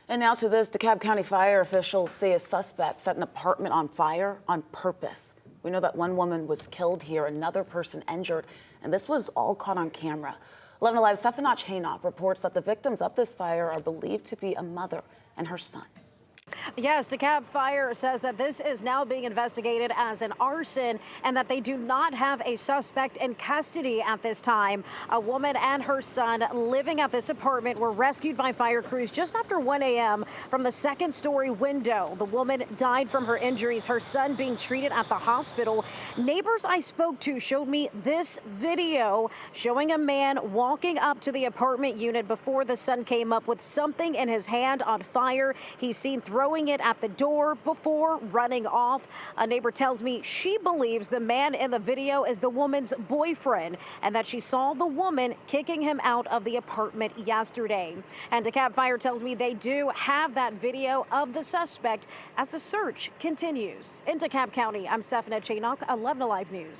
And now to this, DeKalb County fire officials say a suspect set an apartment on fire on purpose. We know that one woman was killed here, another person injured, and this was all caught on camera. 11 Alive's Stefanach Haynock reports that the victims of this fire are believed to be a mother and her son. Yes, DeKalb Fire says that this is now being investigated as an arson and that they do not have a suspect in custody at this time. A woman and her son living at this apartment were rescued by fire crews just after 1 a.m. from the second-story window. The woman died from her injuries, her son being treated at the hospital. Neighbors I spoke to showed me this video showing a man walking up to the apartment unit before the son came up with something in his hand on fire. He's seen throwing it at the door before running off. A neighbor tells me she believes the man in the video is the woman's boyfriend and that she saw the woman kicking him out of the apartment yesterday. And DeKalb Fire tells me they do have that video of the suspect as the search continues. In DeKalb County, I'm Stefanach Haynock, 11 Alive News.